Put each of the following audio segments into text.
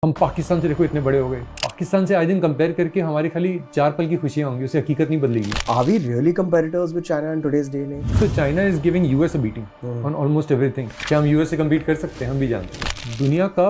हम पाकिस्तान से देखो इतने बड़े हो गए, पाकिस्तान से आए दिन कंपेयर करके हमारी खाली 4 पल की खुशियां होंगी, उससे हकीकत नहीं बदलेगी। Are we really competitors with China in today's day and age? So China is giving US a beating on almost everything. क्या हम US से compete कर सकते हैं? हम भी जानते हैं। दुनिया का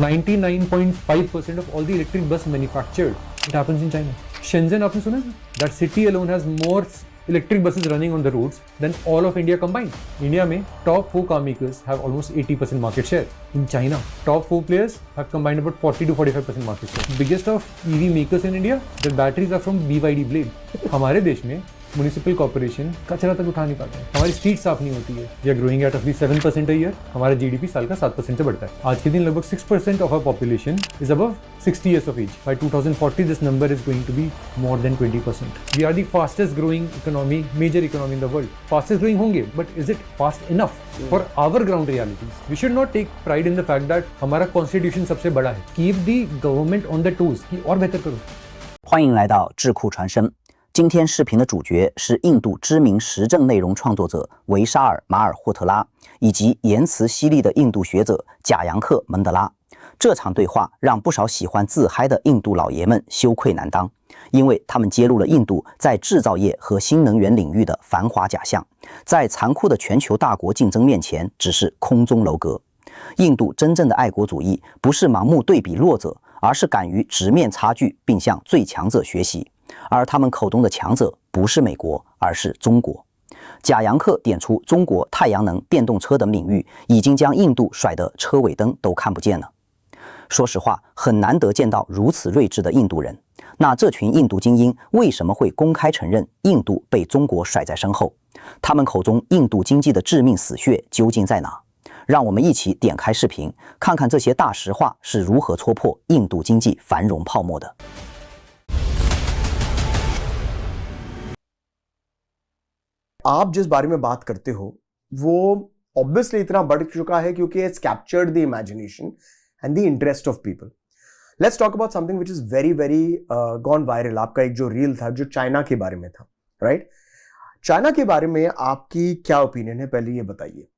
99.5% of all the electric bus manufactured, it happens in China. Shenzhen आपने सुना है? That city alone has more electric buses running on the roads than all of India combined. India में top 4 car makers have almost 80% market share. In China, top 4 players have combined about 40 to 45% market share. Biggest of EV makers in India, their batteries are from BYD Blade. हमारे देश में municipal corporation कचरा तक उठा नहीं पाते हैं, हमारी स्ट्रीट साफ नहीं होती है। We are growing at at least 7% a year, हमारा जीडीपी साल का 7% से बढ़ता है। आज के दिन लगभग 6% of our population is above 60 years of age. By 2040 this number is going to be more than 20%. We are the fastest growing economy, major economy in the world. Fastest growing होंगे, but is it fast enough for our ground realities? We should not take pride in the fact that हमारा constitution सबसे बड़ा है। Keep the government on the toes कि और बेहतर करो।欢迎来到智库传声。今天视频的主角是印度知名时政内容创作者维沙尔·马尔霍特拉，以及言辞犀利的印度学者贾扬克·蒙德拉。这场对话让不少喜欢自嗨的印度老爷们羞愧难当，因为他们揭露了印度在制造业和新能源领域的繁华假象，在残酷的全球大国竞争面前只是空中楼阁。印度真正的爱国主义不是盲目对比弱者，而是敢于直面差距并向最强者学习。而他们口中的强者不是美国，而是中国。贾扬克点出中国太阳能、电动车等领域已经将印度甩得车尾灯都看不见了。说实话，很难得见到如此睿智的印度人。那这群印度精英为什么会公开承认印度被中国甩在身后？他们口中印度经济的致命死穴究竟在哪？让我们一起点开视频，看看这些大实话是如何戳破印度经济繁荣泡沫的。आप जिस बारे में बात करते हो वो ऑब्वियसली इतना बढ़ चुका है क्योंकि it's captured the imagination and the interest of people. Let's talk about something which is very very gone viral. आपका एक जो रील था जो चाइना के बारे में था, राइट? चाइना के बारे में आपकी क्या ओपिनियन है, पहले ये बताइए।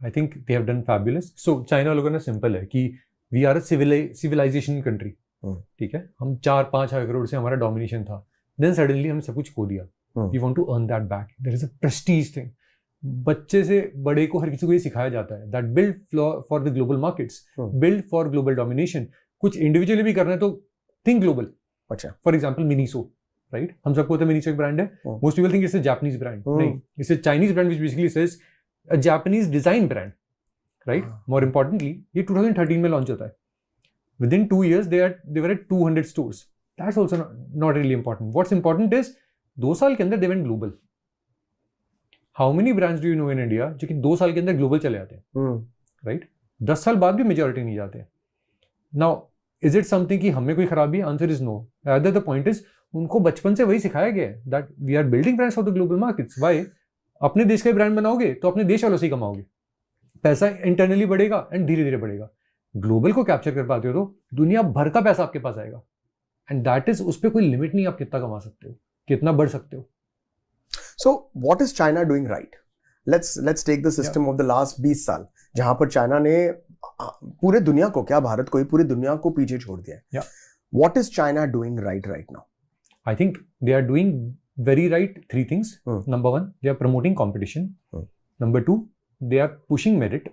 I think they have done fabulous. So China लोगों ने सिंपल है कि we are a civilisation country, ठीक है? हम 4-5 करोड़ से हमारा डोमिनेशन था, देन सडनली हमने सब कुछ खो दिया। We want to earn that back. There is a prestige thing. बच्चे से बड़े को हर किसी को ये सिखाया जाता है that build for the global markets, build for global domination. कुछ इंडिविजुअली भी करना है तो think global. अच्छा, फॉर एग्जाम्पल मिनीसो, राइट? हम सबको पता है मिनीसो एक ब्रांड है। Most people think it's a Japanese brand. नहीं, it's a Chinese brand which basically says a Japanese design brand, right? More importantly, ये 2013 में लॉन्च होता है। Within 2 years they were at 200 stores. That's also not really important. What's important is 2 साल के अंदर they went global. How many brands do you know in India जो कि 2 साल के अंदर ग्लोबल चले जाते हैं, राइट? 10 साल बाद भी मेजॉरिटी नहीं जाते। नाउ इज इट समथिंग कि हमें कोई खराबी है? Answer is no. Rather the point is उनको बचपन से वही सिखाया गया है that we are building brands for the global markets. Why? अपने देश का ब्रांड बनाओगे तो अपने देश वालों से ही कमाओगे, पैसा इंटरनली बढ़ेगा एंड धीरे धीरे बढ़ेगा। ग्लोबल को कैप्चर कर पाते हो तो दुनिया भर का पैसा आपके पास आएगा एंड दैट इज, उस पर कोई लिमिट नहीं, आप कितना कमा सकते हो, कितना बढ़ सकते हो। So what is China doing right? Let's take the system of the last 20 साल जहां पर चाइना ने पूरे दुनिया को, क्या भारत को ही, पूरी दुनिया को पीछे छोड़ दिया है। What is China doing right now? I think they are doing very right 3 things. Number 1, they are promoting competition. Number 2, they are pushing merit.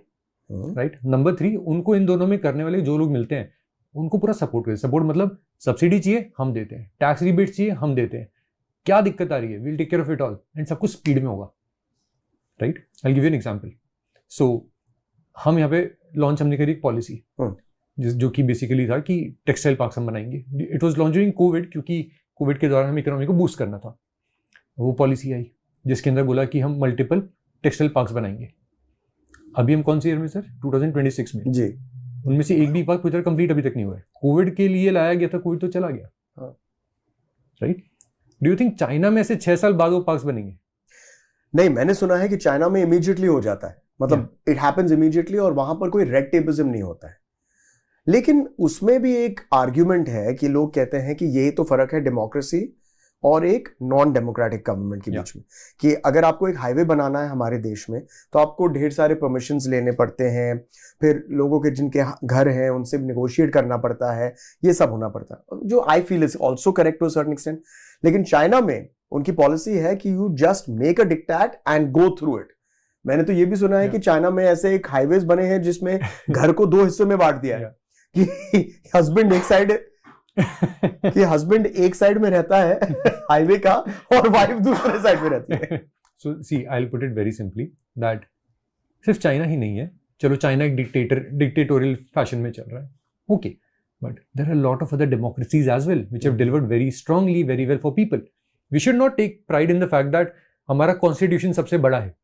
Right? Number 3, उनको इन दोनों में करने वाले जो लोग मिलते हैं उनको पूरा सपोर्ट करें। सपोर्ट मतलब सब्सिडी चाहिए हम देते हैं, टैक्स रिबेट चाहिए हम देते हैं, क्या दिक्कत आ रही है, will take care of it all, and सब कुछ स्पीड में होगा, right? I will give you an example. So हम यहाँ पे लॉन्च हमने करी एक पॉलिसी जो कि बेसिकली था कि टेक्सटाइल पार्क्स हम बनाएंगे। It was launch during Covid, क्योंकि कोविड के दौरान हमें इकोनॉमी को बूस्ट करना था। वो पॉलिसी आई जिसके अंदर बोला कि हम मल्टीपल टेक्सटाइल पार्क्स बनाएंगे। अभी हम कौन से ईयर में सर? 2026 में जी। उनमें से एक भी पार्क पूरी तरह कंप्लीट अभी तक नहीं हुआ है। कोविड के लिए लाया गया था, कोविड तो चला गया, right? Do you think China में ऐसे 6 साल बाद वो पार्क्स बनेंगे? नहीं, मैंने सुना है कि चाइना में इमीडिएटली हो जाता है, मतलब इट हैपेंस इमीडिएटली और वहां पर कोई रेड टेपिज्म नहीं होता है। लेकिन उसमें भी एक आर्ग्यूमेंट है कि लोग कहते हैं कि यही तो फर्क है डेमोक्रेसी और एक नॉन डेमोक्रेटिक गवर्नमेंट के बीच में, कि अगर आपको एक हाईवे बनाना है हमारे देश में तो आपको ढेर सारे परमिशंस लेने पड़ते हैं, फिर लोगों के जिनके घर हैं उनसे नेगोशिएट करना पड़ता है, ये सब होना पड़ता है, जो I feel is also correct to certain extent. लेकिन चाइना में उनकी पॉलिसी है कि you just make a dictate and go through it. मैंने तो ये भी सुना है कि चाइना में ऐसे एक हाईवेज बने हैं जिसमें घर को 2 हिस्सों में बांट दिया है कि हस्बैंड एक साइड में रहता है हाईवे का और वाइफ दूसरे साइड में रहती है। So see, I'll put it very simply that सिर्फ चाइना ही नहीं है, चलो चाइना एक डिक्टेटोरियल फैशन में चल रहा है, okay, but there are lot of other democracies as well which have delivered very strongly very well for people. We should not take pride in the fact that हमारा constitution सबसे बड़ा है।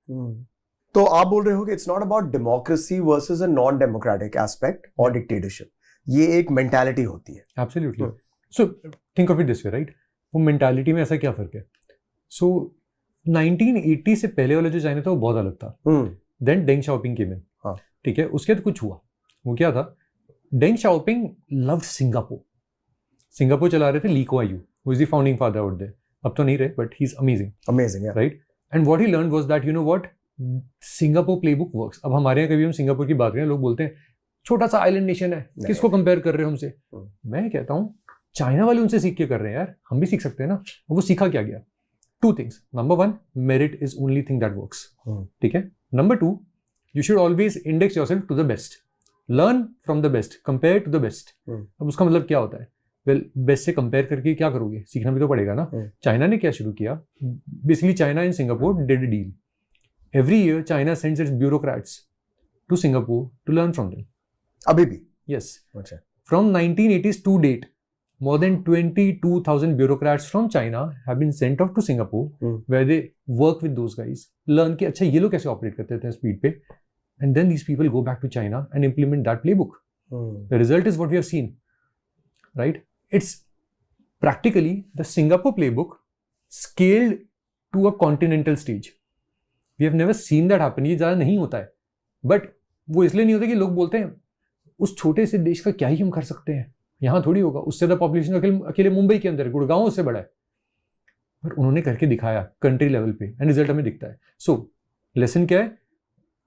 तो आप बोल रहे हो कि it's not about democracy versus a non democratic aspect और डिक्टेटरशिप, ये एक मेंटालिटी होती है। Absolutely. So think of it this way, right, वो मेंटालिटी में ऐसा क्या फर्क है? सो 1980 से पहले वाला जो चाइना था वो बहुत अलग था। देन डेंग शाओपिंग केम इन, ठीक है, उसके बाद कुछ हुआ। वो क्या था? डेंग शाओपिंग लव्ड सिंगापुर चला रहे थे Lee Kuan Yew, who is the founding father out there. अब तो नहीं रहे, but he is amazing, right? And what he learn was that you know what, Singapore playbook works. अब हमारे यहाँ कभी हम सिंगापुर की बात करें, लोग बोलते हैं छोटा सा आइलैंड नेशन है, किसको कंपेयर कर रहे हो हमसे? मैं कहता हूँ चाइना वाले उनसे सीख के कर रहे हैं यार, हम भी सीख सकते हैं ना। वो सीखा क्या गया? 2 things. Number 1, merit is only thing that works. ठीक है? Number 2, you should always index yourself to the best. Learn from the best, compare to the best. अब उसका मतलब क्या होता है? Well, बेस्ट से कंपेयर करके क्या करोगे? सीखना भी तो पड़ेगा ना। चाइना ने क्या शुरू किया? Basically China and Singapore did a deal. Every year China sends its bureaucrats to Singapore to learn from them. अभी भी? Yes. अच्छा। From 1980s to date, more than 22,000 bureaucrats from China have been sent off to Singapore, where they work with those guys, learn कि अच्छा ये लोग कैसे operate करते थे स्पीड पे, and then these people go back to China and implement that playbook. The result is what we have seen, right? It's practically the Singapore playbook scaled to a continental stage. We have never seen that happen. ये ज़्यादा नहीं होता है, but वो इसलिए नहीं होता कि लोग बोलते हैं उस छोटे से देश का क्या ही हम कर सकते हैं, यहाँ थोड़ी होगा, उससे ज़्यादा पॉपुलेशन अकेले मुंबई के अंदर, गुड़गांव उससे बड़ा है, पर उन्होंने करके दिखाया कंट्री लेवल पे, एंड रिजल्ट हमें दिखता है। सो लेसन क्या है?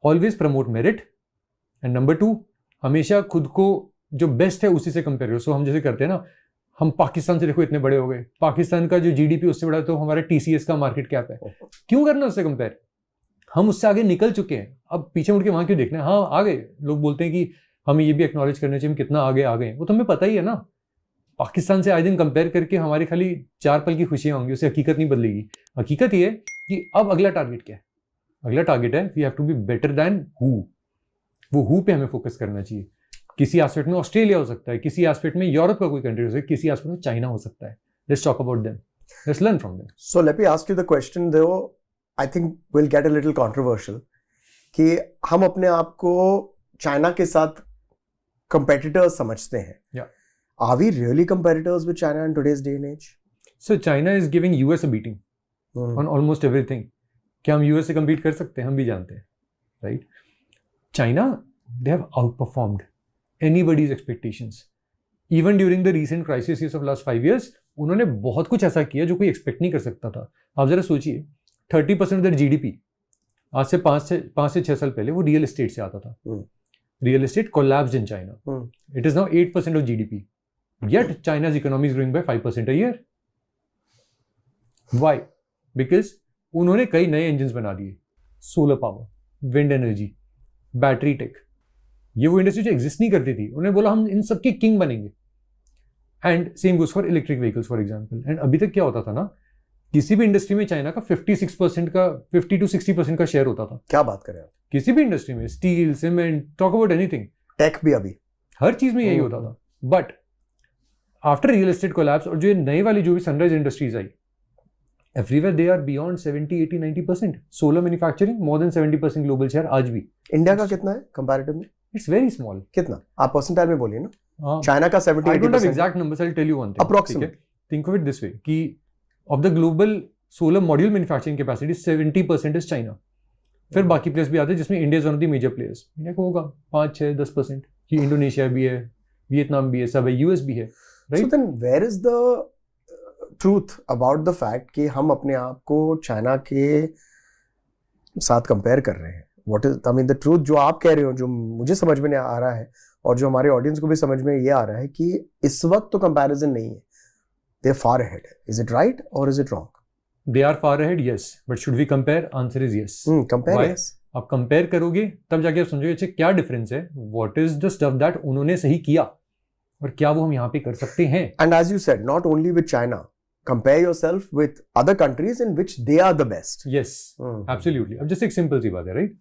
Always promote merit, and number 2, हमेशा खुद को जो बेस्ट है उसी से कंपेयर करो। सो हम जैसे करते हैं ना, हम पाकिस्तान से देखो इतने बड़े हो गए, पाकिस्तान का जो जीडीपी उससे बड़ा, तो हमारा टीसीएस का मार्केट कैप है, क्यों करना उससे कंपेयर? हम उससे आगे निकल चुके हैं, अब पीछे मुड़ के वहां क्यों देखना है? हाँ आ गए, लोग बोलते हैं कि हमें ये भी एक्नॉलेज करना चाहिए हम कितना आगे आ गए, वो तो हमें पता ही है ना। पाकिस्तान से आए दिन कंपेयर करके हमारी खाली 4 पल की खुशियां होंगी, उससे हकीकत नहीं बदलेगी। हकीकत ये है कि अब अगला टारगेट क्या है? अगला टारगेट है we have to be better than who. वो हु पे हमें फोकस करना चाहिए। किसी एस्पेक्ट में ऑस्ट्रेलिया हो सकता है, किसी एस्पेक्ट में यूरोप का कोई कंट्री हो सकता है, किसी एस्पेक्ट में चाइना हो सकता है। Let's talk about them, let's learn from them. So let me ask you the question, though I think will get a little controversial, कि हम अपने आप को चाइना के साथ कंपेटिटर्स समझते हैं। Yeah. Are we really competitors with China in today's day and age? So China is giving US a beating on almost everything. क्या हम US से compete कर सकते हैं? हम भी जानते हैं, right? China, they have outperformed anybody's expectations. Even during the recent crises of last 5 years, उन्होंने बहुत कुछ ऐसा किया जो कोई एक्सपेक्ट नहीं कर सकता था। आप जरा सोचिए, 30% ऑफ देयर जीडीपी आज से 5 से 6 साल पहले वो रियल एस्टेट से आता था। Real estate collapsed in China. It is now 8% of GDP. Yet China's economy is growing by 5% a year. Why? Because उन्होंने कई नए इंजन्स बना दिए, solar power, wind energy, battery tech. ये वो इंडस्ट्री जो एग्जिस्ट नहीं करती थी, उन्होंने बोला हम इन सबके किंग बनेंगे। And same goes for electric vehicles for example. And अभी तक क्या होता था ना, किसी भी इंडस्ट्री में चाइना का 56% का 50 to 60% का शेयर होता था। क्या बात कर रहे हैं? किसी भी इंडस्ट्री में, steel, cement, talk about anything, tech भी, अभी हर चीज में यही होता था। But after real estate collapse और जो नई वाली जो भी सनराइज इंडस्ट्रीज आई, everywhere they are beyond 70, 80, 90%। Solar manufacturing more than 70% global share आज भी। इंडिया का कितना है कंपैरेटिवली? It's very small. कितना? आप परसेंटाइल में बोलिए ना। चाइना का 70, I don't have exact numbers, I'll tell you one thing. Approximate. Think of it this way कि of the global solar module manufacturing capacity 70% is China. फिर बाकी players भी आते हैं जिसमें India is one of the major players. India को होगा 5, 6, 10%। कि इंडोनेशिया भी है, वियतनाम भी है, सब है, यूएस भी है, right? So then where is the truth about the fact कि हम अपने आप को चाइना के साथ कंपेयर कर रहे हैं? What is, I mean, the truth जो आप कह रहे हो, जो मुझे समझ में आ रहा है और जो हमारे ऑडियंस को भी समझ में ये आ रहा है कि इस वक्त तो कंपैरिजन नहीं है, they are far ahead. Is it right और is it wrong? They are far ahead, yes. But should we compare? Answer is yes. Compare, Why? Yes. आप कंपेयर करोगे तब जाके आप समझोगे अच्छा क्या डिफरेंस है, what is the stuff that उन्होंने सही किया और क्या वो हम यहाँ पे कर सकते हैं. And as you said, not only with China, compare yourself with other countries in which they are the best. Yes, absolutely. अब जैसे एक सिंपल सी बात है, right?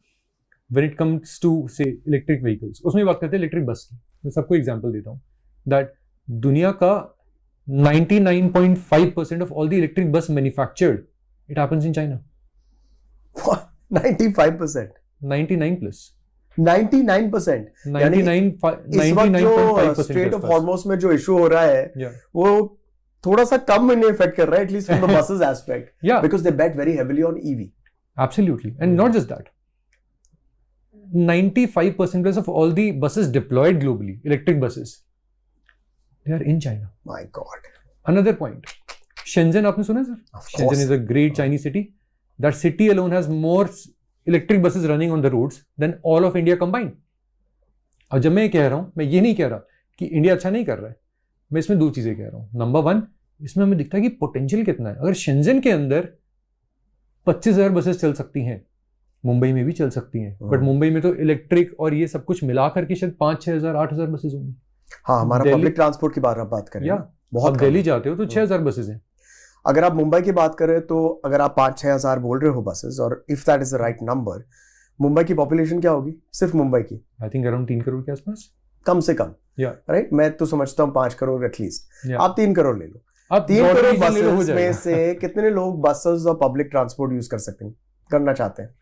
When it comes to say electric vehicles, उसमें बात करते हैं इलेक्ट्रिक बस की. मैं सबको एग्जांपल देता हूँ दैट दुनिया का 99.5% of all the electric bus manufactured, it happens in China. 95%. 99 plus. 99%. 99.5% इस वक्त जो स्ट्रेट ऑफ हॉर्मोस में जो इशू हो रहा है, Yeah. वो थोड़ा सा कम इन्हें इफेक्ट कर रहा है, at least from the buses aspect, Yeah, because they bet very heavily on EV. absolutely. And not just that. 95% plus of all the buses deployed globally, electric buses, they are in China. My God. Another point. Shenzhen, आपने सुना है sir? Of Shenzhen course. is a great Chinese city. That city alone has more electric buses running on the roads than all of India combined. अब जब मैं ये कह रहा हूँ, मैं ये नहीं कह रहा कि इंडिया अच्छा नहीं कर रहा है. मैं इसमें दो चीजें कह रहा हूँ. नंबर वन, इसमें हमें दिखता है कि पोटेंशियल कितना है. अगर शेंजन के अंदर 25,000 बसेस चल सकती हैं, मुंबई में भी चल सकती हैं. बट मुंबई में तो इलेक्ट्रिक और ये सब कुछ मिला करके शायद 5-6,000 8,000 बसेस होंगी. हाँ, हमारा दिल्ली- पब्लिक ट्रांसपोर्ट की बात करें, या बहुत आप कम दिल्ली है. जाते हो तो 6,000 बसेस हैं. अगर आप मुंबई की बात करें तो अगर आप 5-6 हजार बोल रहे हो बसेस, और if that is the right number, Mumbai की पॉपुलेशन क्या होगी सिर्फ मुंबई की? आई थिंक अराउंड 3 करोड़ के आसपास. कम से कम, या राइट? मैं तो समझता हूँ 5 करोड़ एटलीस्ट. या आप 3 करोड़ ले लो. आप 3 broad करोड़ region ले लो, हो बसेस में जाएगा. से कितने लोग बसेस और पब्लिक ट्रांसपोर्ट यूज कर सकते हैं, करना चाहते हैं?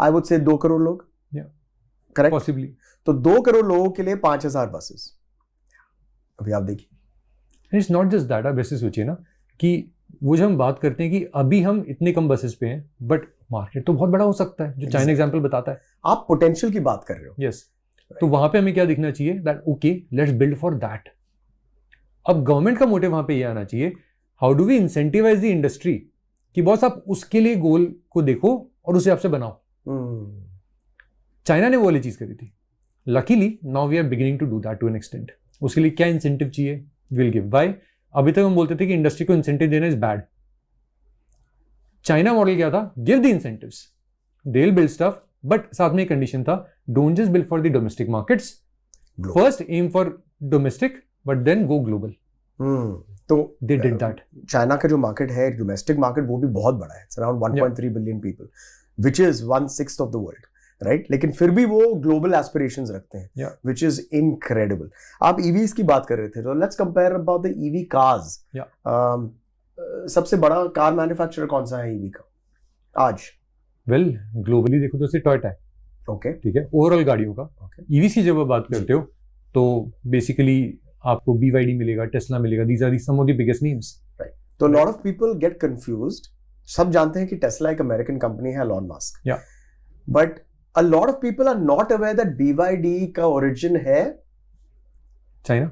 आई वुड से 2 करोड़ लोग. Yeah. करेक्ट. पॉसिबली. तो 2 करोड़ लोगों के लिए 5,000 बसेस. अभी आप देखिए. It's not just that. आप वैसे सोचिए ना कि वो जब हम बात करते हैं कि अभी हम इतने कम बसेस पे हैं, बट मार्केट तो बहुत बड़ा हो सकता है, जो चाइना एग्जांपल बताता है. आप पोटेंशियल की बात कर रहे हो. यस. तो वहां पे हमें क्या दिखना चाहिए that okay let's build for that. अब गवर्नमेंट का मोटिव वहां पे ये आना चाहिए, how do we incentivise the industry कि बॉस आप उसके लिए गोल को देखो और उसे आपसे बनाओ. चाइना ने वो वाली चीज करी थी. Luckily now we are beginning to do that to an extent. उसके लिए क्या इंसेंटिव चाहिए, विल गिव. बाय अभी तक हम बोलते थे कि इंडस्ट्री को इंसेंटिव देना इज बैड. चाइना मॉडल क्या था, give the incentives, they will build stuff, but साथ में एक कंडीशन था, don't just build for the domestic markets, first aim for domestic but then go global. तो दे डिड दैट. चाइना का जो market है, डोमेस्टिक मार्केट, वो भी बहुत बड़ा है. It's around 1.3 billion people, which is 1/6 of the world, right? लेकिन फिर भी वो ग्लोबल एस्पिरेशंस रखते हैं, Yeah. Which is incredible. आप ईवीज की बात कर रहे थे, तो let's compare about the EV cars. सबसे बड़ा कार मैन्युफैक्चरर कौन सा है ईवी का आज? वेल ग्लोबली देखो तो सिर्फ टोयोटा है. ओके. ठीक है, ओवरऑल गाड़ियों का. Okay. ईवी की जब आप बात करते हो तो बेसिकली आपको BYD मिलेगा, टेस्ला मिलेगा. These are some of the biggest names. तो lot of people get confused. सब जानते हैं कि टेस्ला एक अमेरिकन कंपनी है, Elon Musk. Yeah. But a lot of people are not aware that BYD का ओरिजिन है China.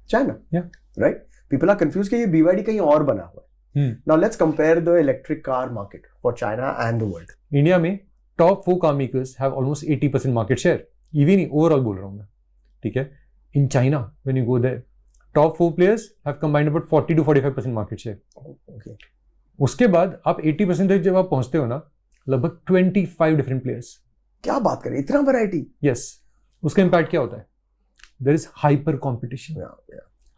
China. Yeah. Right? People are confuse कि ये BYD कहीं और बना हुआ है. Now let's compare the electric car market for China and the world. India में top 4 car makers have almost 80% market share. EV नहीं, ओवरऑल बोल रहा हूं मैं. ठीक है. In China when you go there, top 4 players have combined about 40 to 45% market share. Okay. उसके बाद आप 80% तक जब आप पहुंचते हो ना, लगभग 25 डिफरेंट प्लेयर्स. क्या बात करें, इतना वैरायटी. यस. उसका इंपैक्ट क्या होता है, there is hyper competition.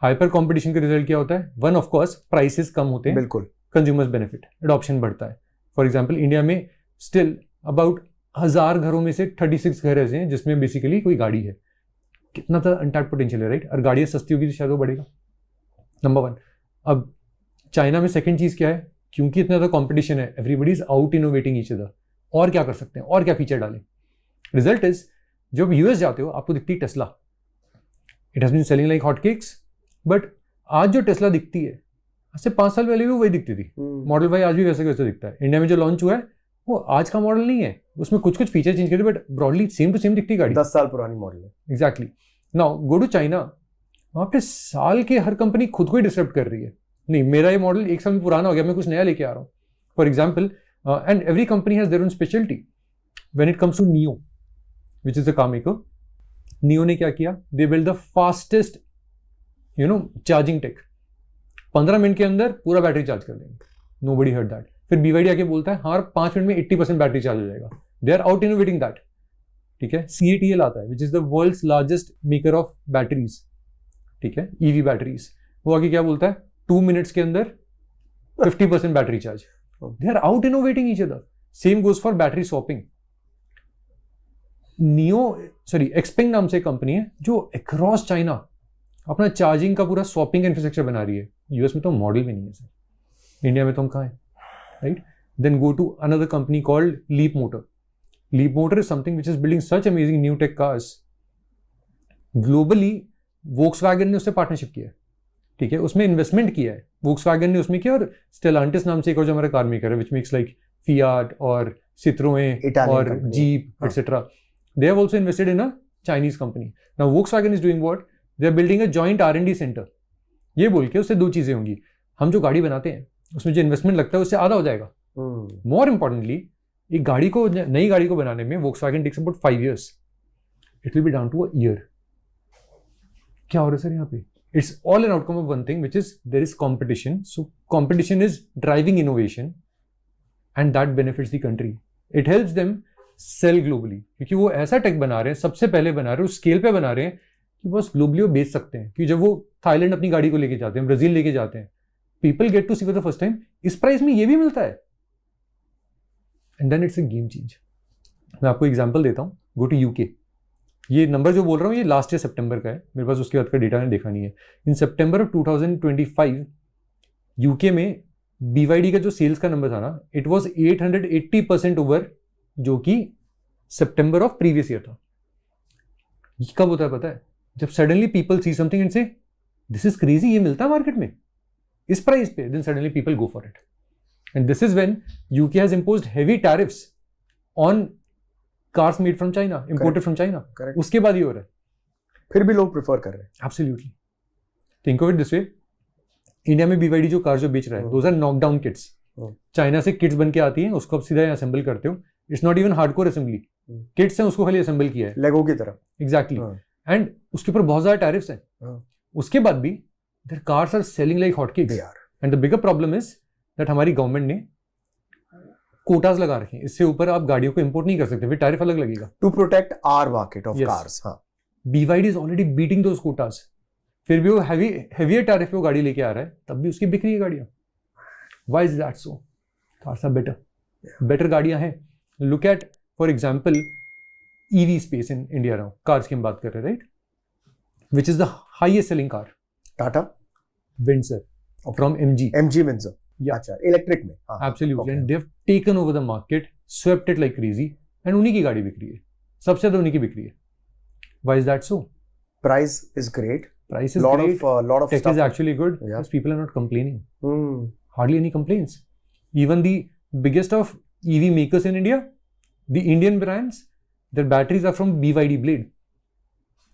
Hyper competition का रिजल्ट क्या होता है, वन ऑफ कोर्स प्राइसेस कम होते हैं, बिल्कुल. कंज्यूमर्स बेनिफिट, एडॉप्शन बढ़ता है. फॉर एग्जांपल इंडिया में स्टिल अबाउट 1000 घरों में से 36 घर ऐसे हैं जिसमें बेसिकली कोई गाड़ी है. कितना तो अनटैप्ड पोटेंशियल है, राइट? और गाड़ियाँ सस्ती होगी तो शायद वो बढ़ेगा. नंबर 1. अब चाइना में सेकंड चीज क्या है, क्योंकि इतना ज़्यादा कॉम्पिटिशन है, everybody is out innovating each other. और क्या कर सकते हैं, और क्या फीचर डालें. रिजल्ट इज, जब यूएस जाते हो आपको दिखती है Tesla. It has been selling like hot cakes. But आज जो टेस्ला दिखती है, आज से 5 साल पहले भी वही दिखती थी. मॉडल वाई आज भी वैसे वैसे दिखता है. इंडिया में जो लॉन्च हुआ है वो आज का मॉडल नहीं है, उसमें कुछ कुछ फीचर चेंज करे, but broadly same to same दिखती है गाड़ी. 10 साल पुरानी मॉडल है. Exactly. Now go to China. वहाँ पे साल के हर कंपनी खुद को ही डिस्टर्ब कर रही है. नहीं मेरा ये मॉडल 1 साल में पुराना हो गया, मैं कुछ नया लेके आ रहा हूँ. For example, and every company has their own speciality. When it comes to Nio which is the car maker, Nio ने क्या किया, they build the fastest charging tech. 15 minute के अंदर पूरा बैटरी चार्ज कर देंगे. Nobody heard that. फिर BYD आके बोलता है हाँ 5 मिनट में 80% बैटरी चार्ज हो जाएगा. They are out innovating that. ठीक है. CATL आता है which is the world's largest maker of batteries. ठीक है, EV बैटरीज. वो आगे क्या बोलता है, 2 मिनट्स के अंदर 50% battery charge. They are out innovating each other. Same goes for battery swapping. Xpeng नाम से एक कंपनी है जो अक्रॉस चाइना अपना चार्जिंग का पूरा स्वैपिंग इंफ्रास्ट्रक्चर बना रही है. US में तो मॉडल भी नहीं है सर, इंडिया में तो हम कहाँ हैं, right. Then go to another company called Leap Motor. Leap Motor is something which is building such amazing new tech cars. Globally Volkswagen ने उससे पार्टनरशिप किया है. ठीक है, उसमें इन्वेस्टमेंट किया है. वोक्सवैगन ने उसमें किया, और स्टेलांटिस नाम से एक और जो हमारा कार मेकर है विच मेक्स लाइक फियाट और सिट्रोएं और jeep etcetera, they have also invested in a Chinese company. Now Volkswagen is doing what? They are building a joint R&D center. ये बोल के उससे 2 चीजें होंगी, हम जो गाड़ी बनाते हैं उसमें जो इन्वेस्टमेंट लगता है उससे आधा हो जाएगा. मोर इंपॉर्टेंटली, एक गाड़ी को, नई गाड़ी को बनाने में Volkswagen takes about 5 years. It will be down to a year. क्या हो रहा है सर यहाँ पे? It's all an outcome of one thing, which is there is competition. So competition is driving innovation, and that benefits the country. It helps them sell globally, क्योंकि वो ऐसा take बना रहे हैं, सबसे पहले बना रहे हैं, उस स्केल पे बना रहे हैं कि बस ग्लोबली वो बेच सकते हैं. कि जब वो थाईलैंड अपनी गाड़ी को लेके जाते हैं, ब्राजील लेके जाते हैं, people get to see for the first time इस प्राइस में ये भी मिलता है. And then it's a game change. मैं आपको एग्जांपल देता हूँ. Go to UK. ये नंबर जो बोल रहा हूँ ये लास्ट ईयर सितंबर का है, मेरे पास उसके बाद का डेटा मैंने देखा नहीं है. इन सितंबर ऑफ 2025 UK में BYD का जो सेल्स का नंबर था ना, इट वॉज 880% ओवर जो कि सितंबर ऑफ प्रीवियस ईयर था. ये कब होता है पता है? जब suddenly people see something and say this is crazy, ये मिलता है मार्केट में इस प्राइस पे, then suddenly people go for it. And this is when UK has imposed heavy tariffs on cars made from China, imported from China. उसके बाद ये हो रहा है. फिर भी लोग प्रेफर कर रहे हैं. Absolutely. Think of it this way, India में BYD जो कार जो बेच रहा है, those are knockdown kits. China से किट्स बन के आती हैं, उसको आप सीधा यहाँ असेंबल करते हो. It's not even hardcore assembly, kits हैं, उसको खाली असेंबल किया है लेगो की तरह. एग्जैक्टली. एंड उसके ऊपर बहुत ज्यादा टैरिफ्स हैं. उसके बाद भी their cars are selling like hotcakes. And the bigger problem is that हमारी गवर्नमेंट ने कोटास लगा रखे हैं, इससे ऊपर आप गाड़ियों को इंपोर्ट नहीं कर सकते, फिर टैरिफ अलग लगेगा. To protect our market of cars. BYD is already beating those quotas. फिर भी वो हेवियर टैरिफ पे वो गाड़ी लेके आ रहा है, तब भी उसकी बिक रही है गाड़ियां. Why is that so? Cars are better गाड़ियां हैं. Look at, for example, EV space in India now. Cars की हम बात कर रहे हैं, right? Which is the highest selling car? Tata? Windsor. From MG. MG Windsor. Yeah. अच्छा, electric में. Absolutely. Okay. And they have taken over the market, swept it like crazy, and उन्हीं की गाड़ी बिक रही है. सबसे ज़्यादा उन्हीं की बिक रही है. Why is that so? Price is great. Price is great. Lot of tech stuff is actually good. Yeah. Because people are not complaining. Hardly any complaints. Even the biggest of EV makers in India, the Indian brands, their batteries are from BYD Blade.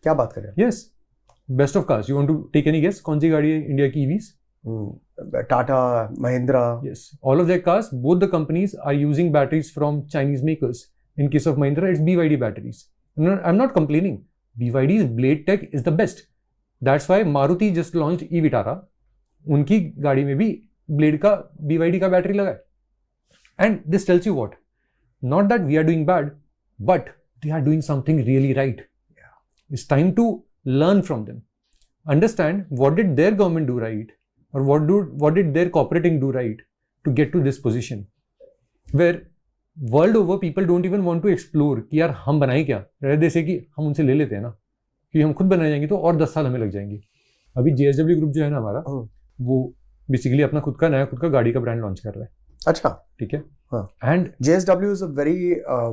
क्या बात कर रहे हैं? Yes, best of cars. You want to take any guess? कौन सी गाड़ी है India की EVs? Tata, Mahindra. Yes, all of their cars, both the companies are using batteries from Chinese makers. In case of Mahindra, it's BYD batteries. I'm not complaining. BYD's Blade tech is the best. That's why Maruti just launched e-Vitara. उनकी गाड़ी में भी Blade का BYD का battery लगा है. And this tells you what? Not that we are doing bad, but they are doing something really right. Yeah. It's time to learn from them. Understand what did their government do right, or what did their cooperating do right to get to this position, where world over people don't even want to explore कि यार हम बनाए क्या, rather से कि हम उनसे ले लेते हैं ना, कि हम खुद बनाए जाएंगे तो और 10 साल हमें लग जाएंगे. अभी JSW ग्रुप जो है ना हमारा, वो बेसिकली अपना खुद का गाड़ी का ब्रांड लॉन्च कर रहा है. अच्छा, ठीक है. And JSW is a very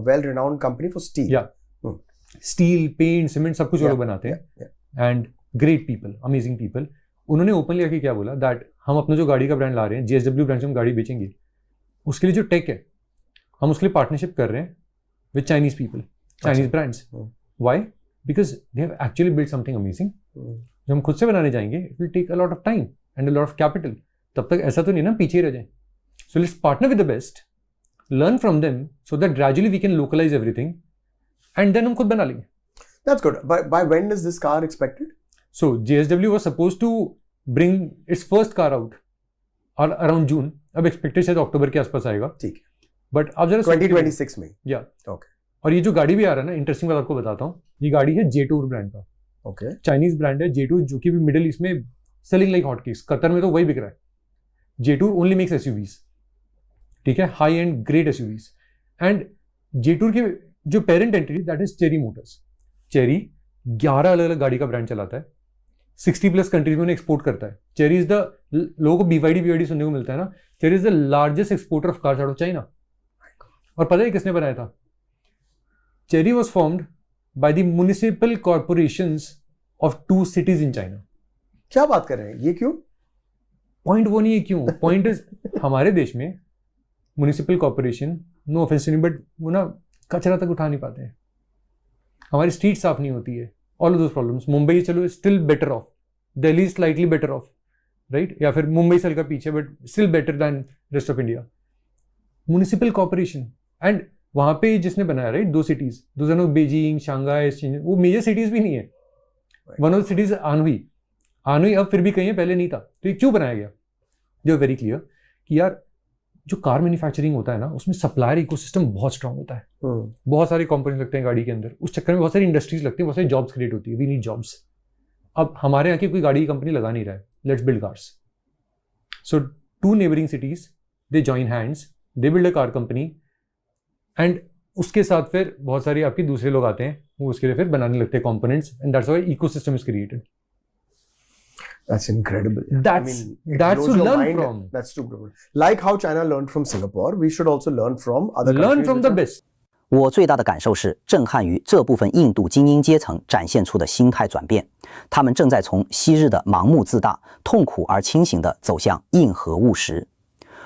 well-renowned company for steel. Yeah. Steel, paint, cement सब कुछ वो लोग बनाते हैं. And great people, amazing people. उन्होंने ओपनली आके क्या बोला दैट हम अपना जो गाड़ी का ब्रांड ला रहे हैं, JSW ब्रांड से हम गाड़ी बेचेंगे, उसके लिए जो टेक है हम उसके लिए पार्टनरशिप कर रहे हैं with Chinese people, Chinese brands. Why? Because they have actually build something amazing. जब हम खुद से बनाने जाएंगे, it will take a lot of time and a lot of capital. तब तक ऐसा तो नहीं ना पीछे रह जाए. So let's partner with the best, learn from them, so that gradually we can localize everything, and then हम खुद बना लेंगे. That's good. By when is this car expected? So JSW was supposed to bring its first car out around June. अब expected शायद अक्टूबर के आसपास आएगा. ठीक है. But अब जरा 2026 में. Yeah. Okay. और ये जो गाड़ी भी आ रहा है ना, इंटरेस्टिंग बात आपको बताता हूँ. ये गाड़ी है J-Tour ब्रांड का. Okay. चाइनीज ब्रांड है J-Tour, जो कि भी मिडिल ईस्ट में सेलिंग लाइक हॉटकेक्स. कतर में तो वही बिक रहा है. J-Tour only makes SUVs. ठीक है, high and great SUVs. And J-Tour के जो parent entity that is cherry Motors. Cherry 11 अलग अलग गाड़ी का ब्रांड चलाता है. 60+ कंट्रीज में उन्हें एक्सपोर्ट करता है. चेरी इज द, लोगों को BYD सुनने को मिलता है ना. Cherry is the largest exporter of cars out of China. और पता है किसने बनाया था? Cherry was formed by the municipal corporations of 2 cities in China. क्या बात कर रहे हैं? ये क्यों? पॉइंट वो नहीं है क्यों. पॉइंट इज हमारे देश में म्युनिसिपल कॉर्पोरेशन, नो ऑफेंस नहीं, बट वो ना कचरा तक उठा नहीं पाते हैं. हमारी स्ट्रीट साफ नहीं होती है. All of those problems. Mumbai चलो still better off, Delhi slightly better off, right, या फिर मुंबई से हल्का पीछे but still better than rest of India. Municipal corporation. And वहां पे जिसने बनाया, right, 2 cities, those are no Beijing, Shanghai, वो मेजर सिटीज भी नहीं है. वन ऑफ द सिटीज आनवी. आनवी अब फिर भी कहीं है, पहले नहीं था. तो ये क्यों बनाया गया? जो वेरी क्लियर कि यार जो कार मैन्युफैक्चरिंग होता है ना, उसमें सप्लायर इकोसिस्टम बहुत स्ट्रांग होता है. बहुत सारे कंपोनेंट्स लगते हैं गाड़ी के अंदर. उस चक्कर में बहुत सारी इंडस्ट्रीज लगती है, बहुत सारी जॉब्स क्रिएट होती है. We need jobs. अब हमारे यहाँ की कोई गाड़ी की कंपनी लगा नहीं रहा है. Let's build cars. So 2 neighboring cities they join hands, they build a car company, and उसके साथ फिर बहुत सारे आपके दूसरे लोग आते हैं, वो उसके लिए फिर बनाने लगते हैं components, and that's why ecosystem is created. That's incredible. That's to blows your learn mind. from. That's to like how China learned from Singapore, we should also learn from other Learn countries from which the are- best. 我最大的感受是震撼于这部分印度精英阶层展现出的心态转变，他们正在从昔日的盲目自大、痛苦而清醒地走向硬核务实。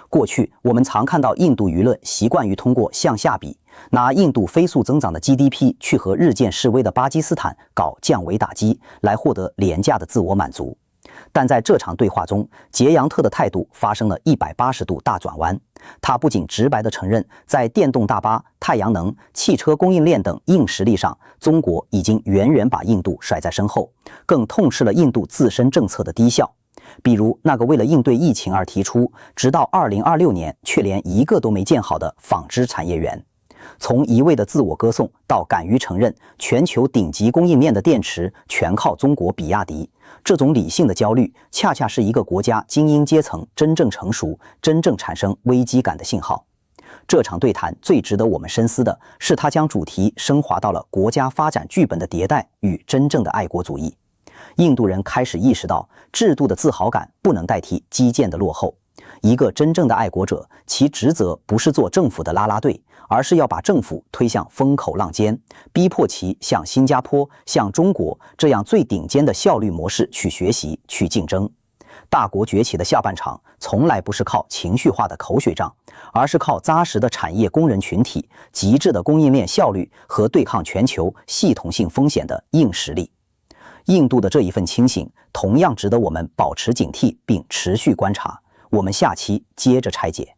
过去，我们常看到印度舆论习惯于通过向下比，拿印度飞速增长的 GDP 去和日渐式微的巴基斯坦搞降维打击，来获得廉价的自我满足。但在这场对话中，杰扬特的态度发生了180度大转弯。他不仅直白地承认，在电动大巴、太阳能、汽车供应链等硬实力上，中国已经远远把印度甩在身后，更痛斥了印度自身政策的低效。比如那个为了应对疫情而提出，直到2026年却连一个都没建好的纺织产业园。从一味的自我歌颂到敢于承认全球顶级供应链的电池全靠中国比亚迪，这种理性的焦虑，恰恰是一个国家精英阶层真正成熟、真正产生危机感的信号。这场对谈最值得我们深思的是，它将主题升华到了国家发展剧本的迭代与真正的爱国主义。印度人开始意识到，制度的自豪感不能代替基建的落后。一个真正的爱国者，其职责不是做政府的啦啦队，而是要把政府推向风口浪尖，逼迫其向新加坡、向中国这样最顶尖的效率模式去学习、去竞争。大国崛起的下半场，从来不是靠情绪化的口水仗，而是靠扎实的产业工人群体、极致的供应链效率和对抗全球系统性风险的硬实力。印度的这一份清醒，同样值得我们保持警惕并持续观察。我们下期接着拆解。